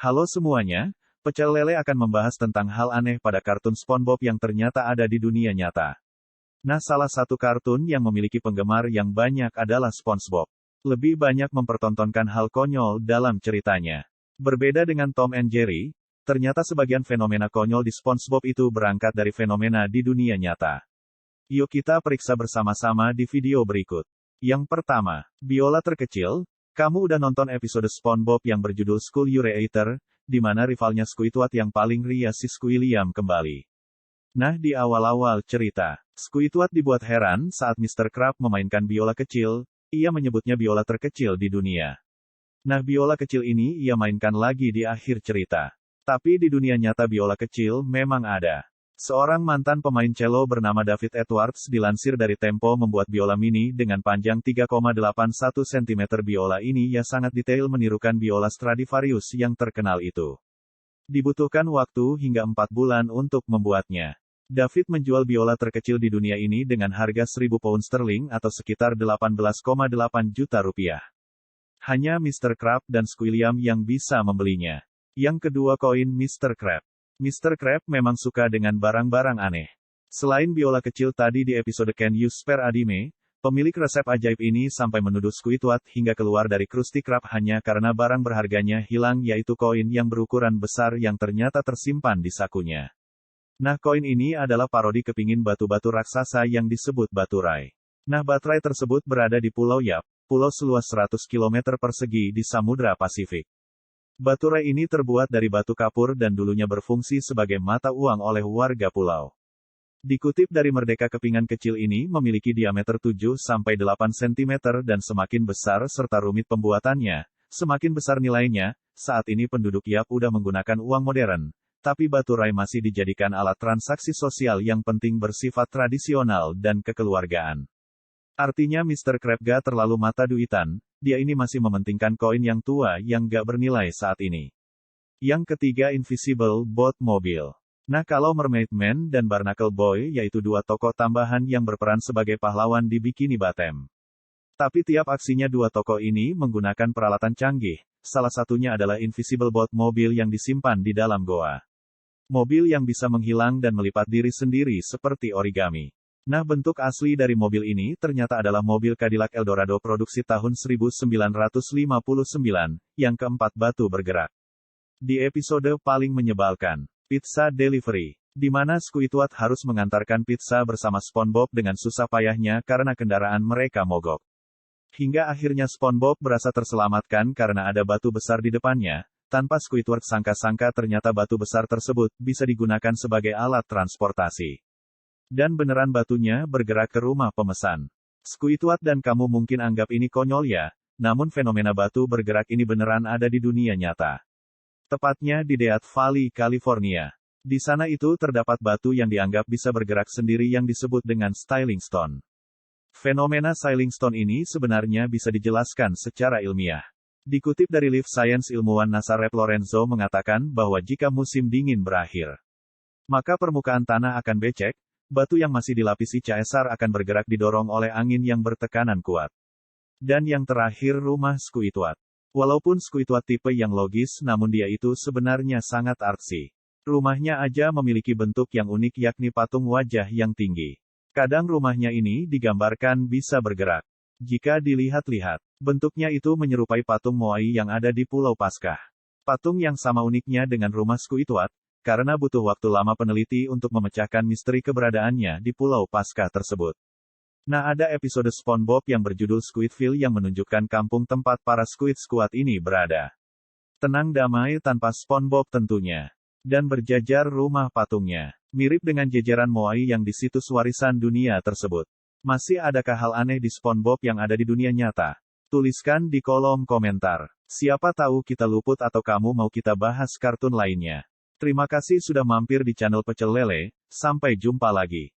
Halo semuanya, Pecel Lele akan membahas tentang hal aneh pada kartun SpongeBob yang ternyata ada di dunia nyata. Nah, salah satu kartun yang memiliki penggemar yang banyak adalah SpongeBob. Lebih banyak mempertontonkan hal konyol dalam ceritanya. Berbeda dengan Tom and Jerry, ternyata sebagian fenomena konyol di SpongeBob itu berangkat dari fenomena di dunia nyata. Yuk kita periksa bersama-sama di video berikut. Yang pertama, biola terkecil. Kamu udah nonton episode SpongeBob yang berjudul School Urator, di mana rivalnya Squidward yang paling ria si Squilliam kembali. Nah, di awal-awal cerita, Squidward dibuat heran saat Mr. Krabs memainkan biola kecil, ia menyebutnya biola terkecil di dunia. Nah, biola kecil ini ia mainkan lagi di akhir cerita. Tapi di dunia nyata biola kecil memang ada. Seorang mantan pemain cello bernama David Edwards dilansir dari Tempo membuat biola mini dengan panjang 3,81 cm. Biola ini ya sangat detail menirukan biola Stradivarius yang terkenal itu. Dibutuhkan waktu hingga 4 bulan untuk membuatnya. David menjual biola terkecil di dunia ini dengan harga 1.000 pound sterling atau sekitar 18,8 juta rupiah. Hanya Mr. Krabs dan Squilliam yang bisa membelinya. Yang kedua, koin Mr. Krabs. Mr. Krabs memang suka dengan barang-barang aneh. Selain biola kecil tadi di episode Can You Spare a Dime, pemilik resep ajaib ini sampai menuduh Squidward hingga keluar dari Krusty Krab hanya karena barang berharganya hilang, yaitu koin yang berukuran besar yang ternyata tersimpan di sakunya. Nah, koin ini adalah parodi kepingin batu-batu raksasa yang disebut baturai. Nah, baterai tersebut berada di Pulau Yap, pulau seluas 100 km persegi di Samudra Pasifik. Baturai ini terbuat dari batu kapur dan dulunya berfungsi sebagai mata uang oleh warga pulau. Dikutip dari Merdeka, kepingan kecil ini memiliki diameter 7-8 cm dan semakin besar serta rumit pembuatannya, semakin besar nilainya. Saat ini penduduk Yap udah menggunakan uang modern, tapi baturai masih dijadikan alat transaksi sosial yang penting bersifat tradisional dan kekeluargaan. Artinya Mr. Krabs gak terlalu mata duitan, dia ini masih mementingkan koin yang tua yang gak bernilai saat ini. Yang ketiga, Invisible Boat Mobile. Nah, kalau Mermaid Man dan Barnacle Boy yaitu dua tokoh tambahan yang berperan sebagai pahlawan di Bikini Bottom. Tapi tiap aksinya dua tokoh ini menggunakan peralatan canggih, salah satunya adalah Invisible Boat Mobile yang disimpan di dalam goa. Mobil yang bisa menghilang dan melipat diri sendiri seperti origami. Nah, bentuk asli dari mobil ini ternyata adalah mobil Cadillac Eldorado produksi tahun 1959, yang keempat batu bergerak. Di episode paling menyebalkan, Pizza Delivery, di mana Squidward harus mengantarkan pizza bersama SpongeBob dengan susah payahnya karena kendaraan mereka mogok. Hingga akhirnya SpongeBob berasa terselamatkan karena ada batu besar di depannya, tanpa Squidward sangka-sangka ternyata batu besar tersebut bisa digunakan sebagai alat transportasi. Dan beneran batunya bergerak ke rumah pemesan. Squidward dan kamu mungkin anggap ini konyol ya, namun fenomena batu bergerak ini beneran ada di dunia nyata. Tepatnya di Death Valley, California. Di sana itu terdapat batu yang dianggap bisa bergerak sendiri yang disebut dengan Styling Stone. Fenomena Styling Stone ini sebenarnya bisa dijelaskan secara ilmiah. Dikutip dari Life Science, ilmuwan NASA Rep Lorenzo mengatakan bahwa jika musim dingin berakhir, maka permukaan tanah akan becek. Batu yang masih dilapisi caesar akan bergerak didorong oleh angin yang bertekanan kuat. Dan yang terakhir, rumah Squidward. Walaupun Squidward tipe yang logis, namun dia itu sebenarnya sangat artsy. Rumahnya aja memiliki bentuk yang unik, yakni patung wajah yang tinggi. Kadang rumahnya ini digambarkan bisa bergerak. Jika dilihat-lihat, bentuknya itu menyerupai patung Moai yang ada di Pulau Paskah. Patung yang sama uniknya dengan rumah Squidward, karena butuh waktu lama peneliti untuk memecahkan misteri keberadaannya di Pulau Paskah tersebut. Nah, ada episode SpongeBob yang berjudul Squidville yang menunjukkan kampung tempat para Squid Squad ini berada. Tenang damai tanpa SpongeBob tentunya. Dan berjajar rumah patungnya. Mirip dengan jajaran Moai yang di situs warisan dunia tersebut. Masih adakah hal aneh di SpongeBob yang ada di dunia nyata? Tuliskan di kolom komentar. Siapa tahu kita luput atau kamu mau kita bahas kartun lainnya. Terima kasih sudah mampir di channel Pecel Lele, sampai jumpa lagi.